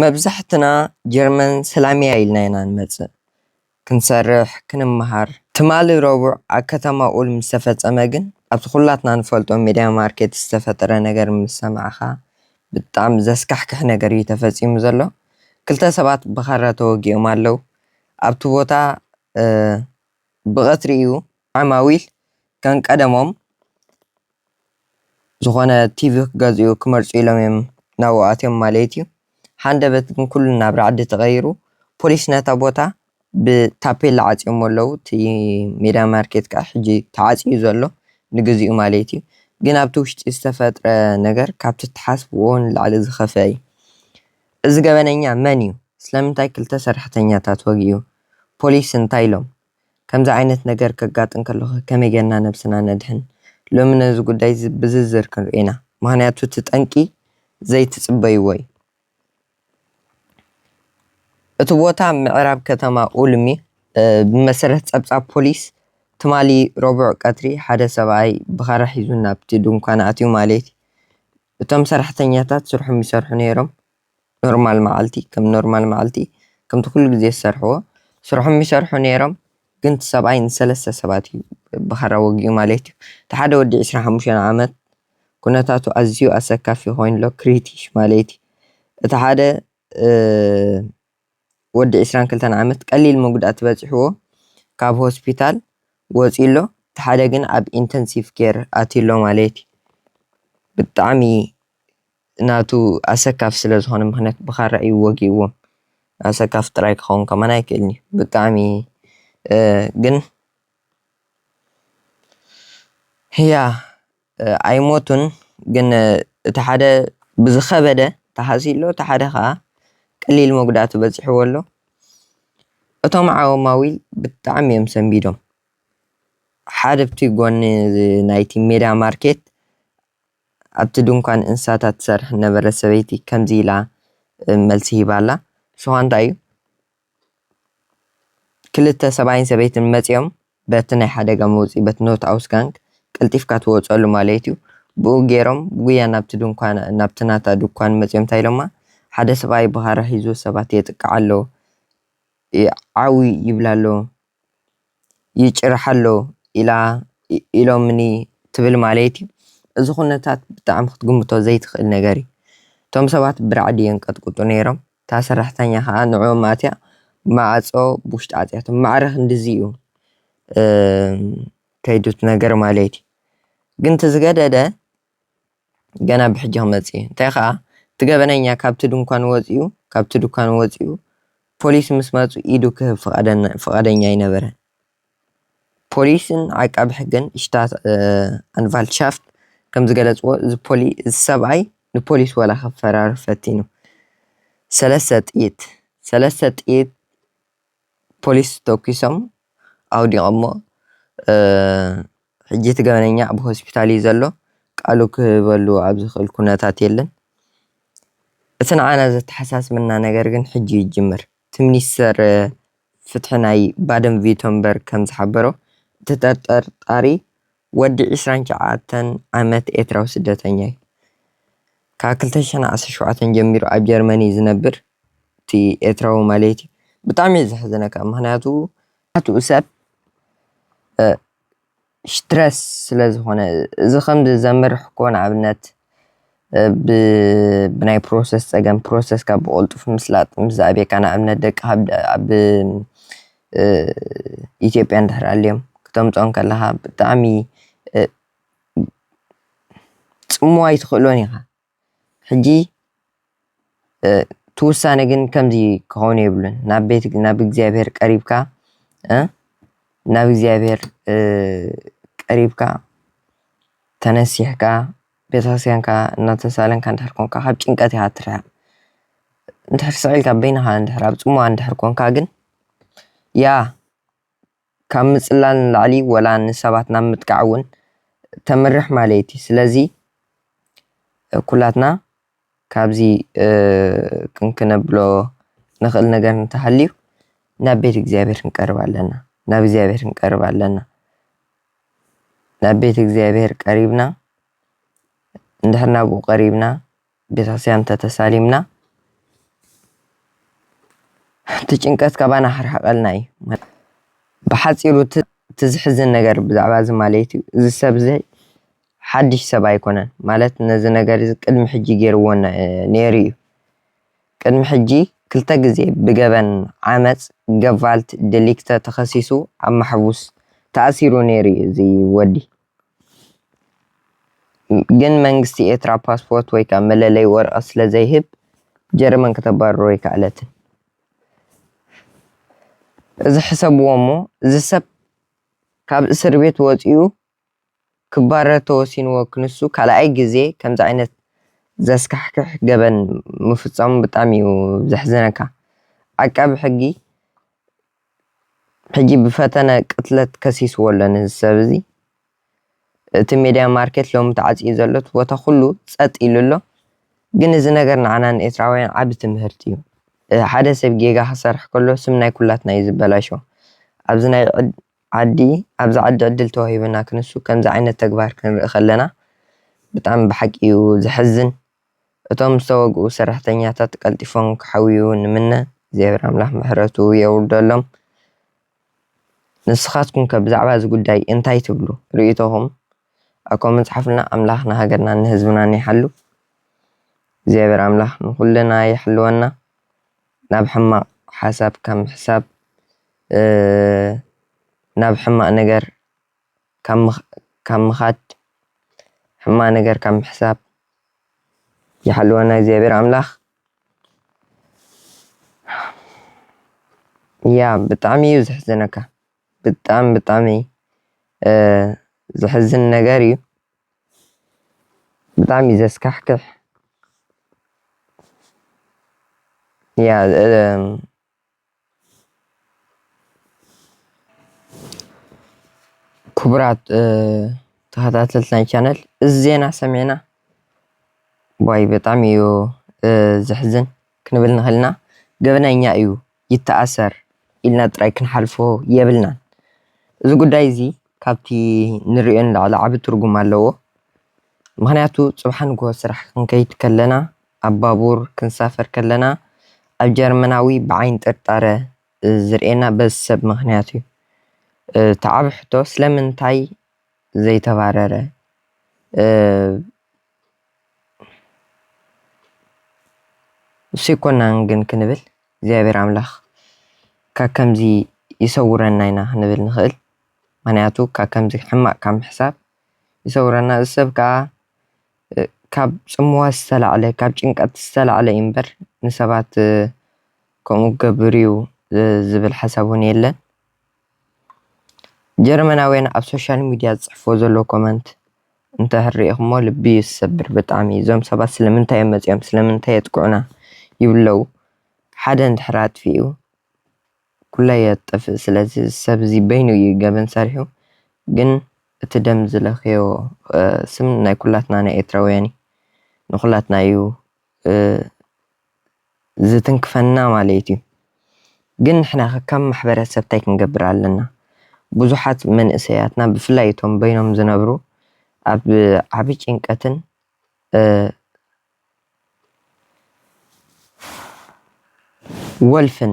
መብዛሕትና ጀርመን ሰላሚያ ኢልና ኢና ንመጽእ ክንሰርሕ ክንምሃር ትማሊ ረቡዕ ኣብ ከተማ ኡል ምስ ተፈጸመ ግን ኣብቲ ኩላትና ንፈልጦ ሚድያ ማርኬት ዝተፈጠረ ነገር ምስ ሰማዕኻ ብጣዕሚ ዘስካሕክሕ ነገር እዩ ተፈጺሙ ዘሎ። ክልተ ሰባት ብኻራ ተወጊኦም ኣለዉ። ኣብቲ ቦታ ብቐትሪ እዩ ዓማዊል ከም ቀደሞም ዝኾነ ቲቪ ክገዝኡ ክመርጹ ኢሎም እዮም ናብኡ ኣትዮም ማለት እዩ። ሓንደበት ግን ኩሉ ናብ ራዕዲ ተቐይሩ ፖሊስ ነታ ቦታ ብታፔላ ዓጺኦም ኣለዉ። እቲ ሜዳ ማርኬት ከዓ ሕጂ ተዓጽዩ ዘሎ ንግዚኡ ማለት እዩ። ግን ኣብቲ ውሽጢ ዝተፈጥረ ነገር ካብቲ እትሓስብዎ ንላዕሊ ዝኸፈ እዩ። እዚ ገበነኛ መን እዩ? ስለምንታይ ክልተ ሰራሕተኛታት ወጊኡ? ፖሊስ እንታይ ኢሎም? ከምዚ ዓይነት ነገር ከጋጥም ከለኹ ከመይ ጌርና ነብስና ነድሕን? ሎሚ ነዚ ጉዳይ ብዝርዝር ክንሪኦ ኢና። ምክንያቱ እቲ ጠንቂ ዘይትጽበይዎ እዩ። እቲ ቦታ ምዕራብ ከተማ ኡልሚ ብመሰረት ጸብጻብ ፖሊስ ትማሊ ረቡዕ ቀትሪ ሓደ ሰብኣይ ብኻራ ሒዙ ናብቲ ድንኳን ኣትዩ ማለት እዩ። እቶም ሰራሕተኛታት ስርሖም ይሰርሑ ነይሮም ኖርማል መዓልቲ ከምቲ ኩሉ ግዜ ዝሰርሕዎ ስርሖም ይሰርሑ ነይሮም። ግን እቲ ሰብኣይ ንሰለስተ ሰባት እዩ ብኻራ ወጊኡ ማለት እዩ። እቲ ሓደ ወዲ 25 ዓመት ኩነታቱ ኣዝዩ ኣሰካፊ ኮይኑ ኣሎ ክሪቲሽ ማለት እዩ። እቲ ሓደ ወዲ 22 ዓመት ቀሊል መጉዳእቲ በፂሕዎ ካብ ሆስፒታል ወፂኡ ኣሎ። እቲ ሓደ ግን ኣብ ኢንተንሲቭ ኬር ኣትዩ ኣሎ ማለት እዩ። ብጣዕሚ ናቱ ኣሰካፊ ስለ ዝኾነ ምክንያት ብኻራ እዩ ወጊእዎም። ኣሰካፊ ጥራይ ክኸውን ከማን ኣይክእልን እዩ። ብጣዕሚ ግን ኣይሞቱን። ግን እቲ ሓደ ብዝኸበደ ተሓሲሉ ኣሎ፣ እቲ ሓደ ከዓ ቀሊል መጉዳእቲ በፂሕዎ ኣሎ። እቶም ዓማዊል ብጣዕሚ እዮም ሰንቢዶም። ሓደ ኣብቲ ጎኒ ናይቲ ሜዳ ማርኬት ኣብቲ ድንኳን እንስሳታት ትሰርሕ ነበረት ሰበይቲ ከምዚ ኢላ መልሲ ሂባ ኣላ። ንሱ ከዓ እንታይ እዩ ክልተ ሰብኣይን ሰበይትን መፂኦም በቲ ናይ ሓደጋ መውፅኢ በቲ ኖት ኣውስጋንግ ቀልጢፍካ ትወፅሉ ማለት እዩ። ብኡ ገይሮም ጉያ ናብቲ ናታ ድኳን መፂኦም እንታይ ኢሎማ ሓደ ሰብኣይ ብኻራ ሒዙ ሰባት የጥቅዕ ኣሎ፣ ዓዊ ይብላ ኣሎ፣ ይጭርሕ ኣሎ ኢሎምኒ ትብል ማለት እዩ። እዚ ኩነታት ብጣዕሚ ክትግምቶ ዘይትኽእል ነገር እዩ። እቶም ሰባት ብራዕዲ የንቀጥቅጡ ነይሮም። እታ ሰራሕተኛ ከዓ ንዕኦም ኣትያ ማዕፆ ብውሽጢ ኣፅያቶም። ማዕረ ክንድዚ እዩ ከይዱ እቲ ነገር ማለት እዩ። ግን እቲ ዝገደደ ገና ብሕጂ ክመፅእ እዩ። እንታይ ከዓ እቲ ገበነኛ ካብቲ ድኳን ወፂኡ ፖሊስ ምስ መፁ ኢዱ ክህብ ፍቃደኛ ኣይነበረን። ፖሊስን ዓቃቢ ሕግን ኣንቫልትሻፍት ከም ዝገለፅዎ እዚ ሰብኣይ ንፖሊስ ወላ ከፈራርፍ ፈቲኑ ሰለስተ ጥይት ፖሊስ ተኪሶም ኣውዲቖሞ። ሕጂ እቲ ገበነኛ ኣብ ሆስፒታል እዩ ዘሎ። ቃሉ ክህበሉ ኣብ ዝኽእል ኩነታት የለን። እቲ ንዓና ዘተሓሳስበና ነገር ግን ሕጂ ይጅምር። እቲ ሚኒስተር ፍትሒ ናይ ባደን ቪርተንበርግ ከም ዝሓበሮ እቲ ተጠርጣሪ ወዲ 29 ዓመት ኤርትራዊ ስደተኛ እዩ። ካብ 2017 ጀሚሩ ኣብ ጀርመኒ ዝነብር እቲ ኤርትራዊ ማለት እዩ። ብጣዕሚ እዩ ዘሕዝነካ ምክንያቱ ሰብ ስትረስ ስለ ዝኾነ እዚ ከምዚ ዘመርሕ እኮ ንኣብነት ብናይ ፕሮሰስ ፀገም ፕሮሰስካ ብቕልጡፍ ምስላጥ ምስ ዝኣቤካ ንኣብነት ደቂ ኣብ ኢትዮጵያ እንድሕር ኣልዮም ክተምፅኦም ከለካ ብጣዕሚ ፅምዋይ ትኽእሎን ኢኻ። ሕጂ እቲ ውሳነ ግን ከምዚ ክኸውን የብሉን። ናብ እግዚኣብሔር ቀሪብካ ተነሲሕካ ቤተክርስትያንካ እናተሳለምካ እንድሕር ኮንካ ካብ ጭንቀት ኢኻ ትርሕቕ። እንድሕር ስዒልካ በይንኻ እንድሕር ኣብ ፅሙዋ እንድሕር ኮንካ ግን ካብ ምፅላል ንላዕሊ ወላ ንሰባት ናብ ምጥቃዕ እውን ተምርሕ ማለት እዩ። ስለዚ ኩላትና ካብዚ ክንክነብሎ ንኽእል ነገር እንተሃልዩ ናብ ቤተ እግዚኣብሔር ክንቀርብ ኣለና። ናብ ቤተ እግዚኣብሔር ቀሪብና እንድሕር ናብኡ ቀሪብና ቤተክርስትያን ተተሳሊምና تጭንቀት ካባና ሓርሓቀልና እዩ ብሓፂሩ ትዝሕዝን ነገር ብዛዕባ እዚ ማለት እዩ እዚ ሰብ እዚ ሓድሽ ሰብ ኣይኮነን ማለት ነዚ ነገር እዚ ቅድሚ ሕጂ ገይርዎ ነይሩ እዩ ቅድሚ ሕጂ ክልተ ግዜ ብገበን ዓመፅ ገቫልት ደሊክተ ተኸሲሱ ኣብ ማሕቡስ ተኣሲሩ ነይሩ እዩ እዚ ወዲ ግን መንግስቲ ኤርትራ ፓስፖርት ወይ ከዓ መለለይ ወረቀት ስለ ዘይህብ ጀርመን ከተባርሮ ይከኣለትን እዚ ሕሰብዎ እሞ እዚ ሰብ ካብ እስር ቤት ወፂኡ ክባረር ተወሲንዎ ክንሱ ካልኣይ ግዜ ከምዚ ዓይነት ዘስካሕክሕ ገበን ምፍፃሙ ብጣዕሚ እዩ ዘሕዝነካ ዓቃቢ ሕጊ ሕጂ ብፈተነ ቅትለት ከሲስዎ ኣሎ ነዚ ሰብ እዚ እቲ ሚድያ ማርኬት ሎሚ ተዓፅዩ ዘሎ እቲ ቦታ ኩሉ ፀጥ ኢሉ ኣሎ ግን እዚ ነገር ንዓና ንኤርትራውያን ዓብዪ ትምህርቲ እዩ ሓደ ሰብ ጌጋ ክሰርሕ ከሎ ስም ናይ ኩላትና እዩ ዝበላሾ ኣብዚ ናይ ዓዲ ኣብዚ ዓዲ ዕድል ተዋሂብና ክንሱ ከምዚ ዓይነት ተግባር ክንርኢ ከለና ብጣዕሚ ብሓቂ እዩ ዘሕዝን እቶም ዝተወግኡ ሰራሕተኛታት ቀልጢፎም ክሓውዩ ንምነ እግዚኣብሔር ኣምላኽ ምሕረቱ የውርደሎም ንስኻትኩም ከ ብዛዕባ እዚ ጉዳይ እንታይ ትብሉ ርእይቶኹም ኣብ ኮመንት ጻሕፉልና ኣምላኽ ንሃገርና ንህዝብና ይሓሉ እግዚኣብሔር ኣምላኽ ንኩልና ይሕልወና ናብ ሕማቅ ሓሳብ ከም ሕሳብ ናብ ሕማቅ ነገር ከም ምኻድ ሕማቅ ነገር ከም ሕሳብ ይሓልወና እግዚኣብሔር ኣምላኽ ያ ብጣዕሚ እዩ ዘሕዝነካ ብጣዕሚ ዘሕዝን ነገር እዩ ብጣዕሚ ዘስካሕክሕ ያ ክቡራት ተኸታተልቲ ናይ ቻነል እዚ ዜና ሰሚዕና ዋይ ብጣዕሚ እዩ ዘሕዝን ክንብል ንኽእልና ገበነኛ እዩ ይተኣሰር ኢልና ጥራይ ክንሓልፎ የብልናን እዚ ጉዳይ እዚ ካብቲ ንሪኦ ንላዕሊ ዓብዪ ትርጉም ኣለዎ ምክንያቱ ፅባሕ ንግሆ ስራሕ ክንከይድ ከለና ኣብ ባቡር ክንሳፈር ከለና ኣብ ጀርመናዊ ብዓይኒ ጥርጣረ ዝርኤና በዚ ሰብ ምክንያት እዩ ተዓብ ሕቶ ስለምንታይ ዘይተባረረ እሱ ይኮናን ግን ክንብል እግዚኣብሔር ኣምላኽ ካብ ከምዚ ይሰውረና ኢና ክንብል ንኽእል ምክንያቱ ካብ ከምዚ ሕማቅ ካብ ምሕሳብ ይሰውረና እዚ ሰብ ከዓ ካብ ፅምዋ ዝተላዕለ ካብ ጭንቀት ዝተላዕለ እዩ እምበር ንሰባት ከምኡ ክገብር እዩ ዝብል ሓሳብ እውን የለን ጀርመናውያን ኣብ ሶሻል ሚድያ ዝፅሕፎ ዘሎ ኮመንት እንተሪኢኹሞ ልቢ እዩ ዝሰብር ብጣዕሚ እዞም ሰባት ስለምንታይ እዮም መፅኦም ስለምንታይ የጥቅዑና ይብለው ሓደ እንድሕር ኣጥፊኡ ኩላይ የጥፍእ ስለዚ ሰብ እዚ በይኑ እዩ ገበን ሰሪሑ ግን እቲ ደም ዝለኽዮ ስም ናይ ኩላትና ናይ ኤርትራውያን ንኩላትና እዩ ዝትንክፈና ማለት እዩ ግን ንሕና ከም ማሕበረሰብ እንታይ ክንገብር ኣለና ብዙሓት መንእሰያትና ብፍላይ እቶም በይኖም ዝነብሩ ኣብ ዓብዪ ጭንቀትን ወልፍን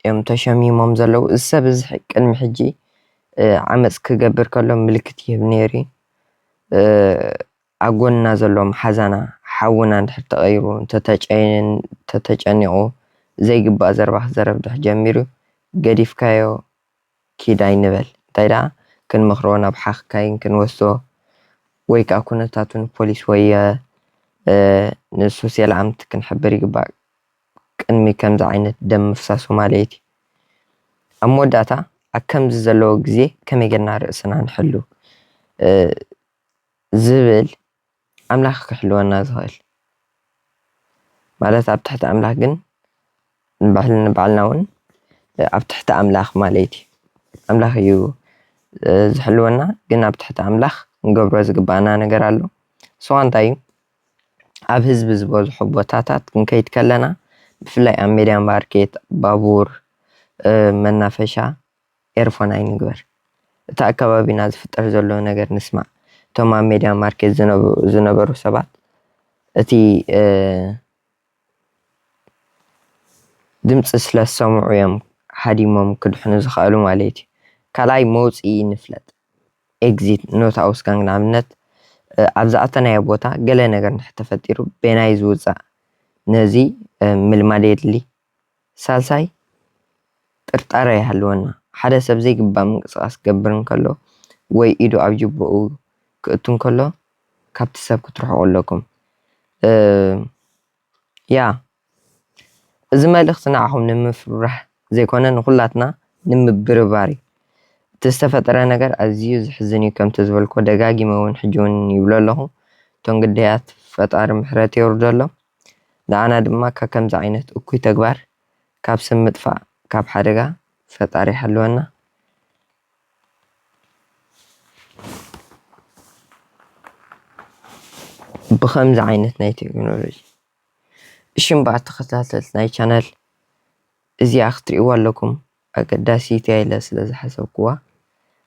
እዮም ተሸሚሞም ዘለው እዚ ሰብ እዚ ቅድሚ ሕጂ ዓመፅ ክገብር ከሎ ምልክት ይህብ ነይሩ ኣብ ጎንና ዘሎ ሓዛና ሓውና እንድሕር ተቐይሩ ተተጨኒቑ ዘይግባእ ዘረባ ክዘረብ ድሕ ጀሚሩ ገዲፍካዮ ኪድ ኣይንበል እንታይ ደኣ ክንመክሮ ናብ ሓኽካይን ክንወስዶ ወይ ከዓ ኩነታቱ ንፖሊስ ወይ ንሶስያል ኣምቲ ክንሕብር ይግባእ ቅድሚ ከምዚ ዓይነት ደም ምፍሳሱ ማለት እዩ ኣብ መወዳእታ ኣብ ከምዚ ዘለዎ ግዜ ከመይ ጌርና ርእስና ንሕሉ ዝብል ኣምላኽ ክሕልወና ዝኽእል ማለት ኣብ ትሕቲ ኣምላኽ ግን ንባዕልና እውን ኣብ ትሕቲ ኣምላኽ ማለት እዩ ኣምላኽ እዩ ዝሕልወና ግን ኣብ ትሕቲ ኣምላኽ ንገብሮ ዝግባአና ነገር ኣሎ ስዋ እንታይ እዩ ኣብ ህዝቢ ዝበዝሖ ቦታታት ክንከይድ ከለና ብፍላይ ኣብ ሜድያ ማርኬት ባቡር መናፈሻ ኤርፎን ኣይንግበር እቲ ኣከባቢና ዝፍጠር ዘሎ ነገር ንስማዕ እቶም ኣብ ሜድያ ማርኬት ዝነበሩ ሰባት እቲ ድምፂ ስለ ዝሰምዑ እዮም ሃዲሞም ክድሕኑ ዝኽእሉ ማለት እዩ። ካልኣይ መውፅኢ ንፍለጥ ኤግዚት ኖት ኣውስጋንግ ንኣብነት ኣብ ዝኣተናዮ ቦታ ገለ ነገር እንተተፈጢሩ በናይ ዝውፃእ ነዚ ምልማድ የድሊ። ሳልሳይ ጥርጣረ ይሃልወና ሓደ ሰብ ዘይግባእ ምንቅስቃስ ክገብር እንከሎ ወይ ኢዱ ኣብ ጅብኡ ክእቱ እንከሎ ካብቲ ሰብ ክትርሕቁ ኣለኩም። ያ እዚ መልእኽቲ ንዓኹም ንምፍራሕ ዘይኮነ ንኩላትና ንምብርባር እዩ። እቲ ዝተፈጠረ ነገር ኣዝዩ ዝሕዝን እዩ ከምቲ ዝበልኮ ደጋጊመ እውን ሕጂ እውን ይብሎ ኣለኹ። እቶም ግዳያት ፈጣሪ ምሕረት የውርደሎም። ንኣና ድማ ካብ ከምዚ ዓይነት እኩይ ተግባር ካብ ሰብ ምጥፋእ ካብ ሓደጋ ፈጣሪ ይሓልወና። ብከምዚ ዓይነት ናይ ቴክኖሎጂ እሺ እምበኣር ተኸታተልቲ ናይ ቻናል እዚኣ ክትሪእዋ ኣለኩም ኣገዳሲት እያ ኢለ ስለዝሓሰብክዋ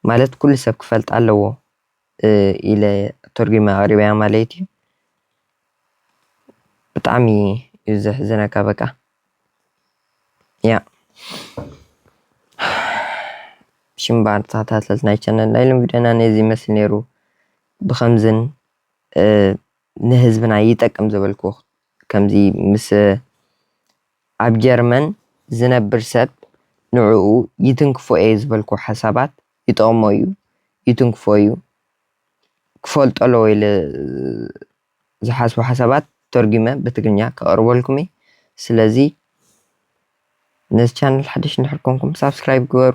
ማለት ኩሉ ሰብ ክፈልጥ ኣለዎ ኢለ ተርጊመ ኣቅሪበያ ማለት እዩ። ብጣዕሚ እዩ ዘሕዝነካ በቃ ያ እሺ እምበኣር ተኸታተልቲ ናይ ቻናል ናይ ሎሚ ቪድዮና ነዚ ይመስል ነይሩ። ብከምዝን ንህዝብና ይጠቅም ዝበልክዎ ከምዚ ምስ ኣብ ጀርመን ዝነብር ሰብ ንዕኡ ይትንክፎ እየ ዝበልክዎ ሓሳባት ይጠቅሞ እዩ ይትንክፎ እዩ ክፈልጦ ኣለዎ ኢለ ዝሓስቦ ሓሳባት ተርጊመ ብትግርኛ ከቅርበልኩም እየ። ስለዚ ነዚ ቻናል ሓድሽ እንድሕር ኮንኩም ሳብስክራይብ ግበሩ።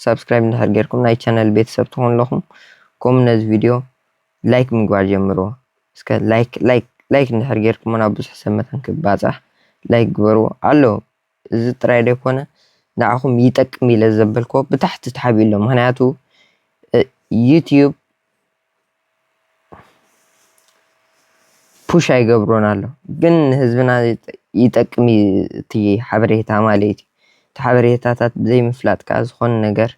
ሳብስክራይብ እንድሕር ጌርኩም ናይ ቻናል ቤተሰብ ትኾኑ ኣለኹም። ከምኡ ነዚ ቪድዮ ላይክ ምግባር ጀምርዎ። እስከ ላይክ እንድሕር ጌርኩም ናብ ብዙሕ ሰብ መጠን ክባፃሕ ላይክ ግበርዎ ኣሎ። እዚ ጥራይ ደይኮነ ንዓኹም ይጠቅም ኢለ ዘበልክዎ ብታሕቲ ተሓቢኡ ኣሎ። ምክንያቱ ዩቲዩብ ፑሽ ኣይገብሮን ኣሎ ግን ንህዝብና ይጠቅም እቲ ሓበሬታ ማለት እዩ። እቲ ሓበሬታታት ብዘይምፍላጥ ከዓ ዝኾነ ነገር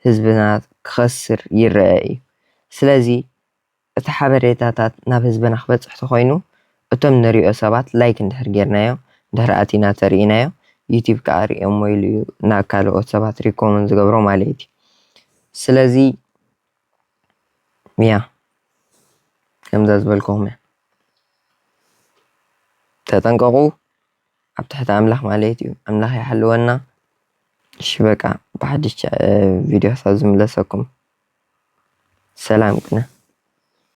ህዝብና ክኸስር ይረአ እዩ። ስለዚ እቲ ሓበሬታታት ናብ ህዝብና ክበፅሕ ተኮይኑ እቶም ንሪኦ ሰባት ላይክ እንድሕር ጌርናዮ እንድሕር ኣቲና ተሪኢናዮ ዩቲዩብ ከዓ ሪኦሞ ኢሉ እዩ ናብ ካልኦት ሰባት ሪኮመንድ ዝገብሮ ማለት እዩ። ስለዚ ያ ከምዛ ዝበልክኹም እያ ተጠንቀቁ ኣብ ትሕቲ ኣምላኽ ማለት እዩ። ኣምላኽ ይሓልወና። እሺ በቃ ብሓድሽ ቪድዮ ዝምለሰኩም ሰላም ቅነ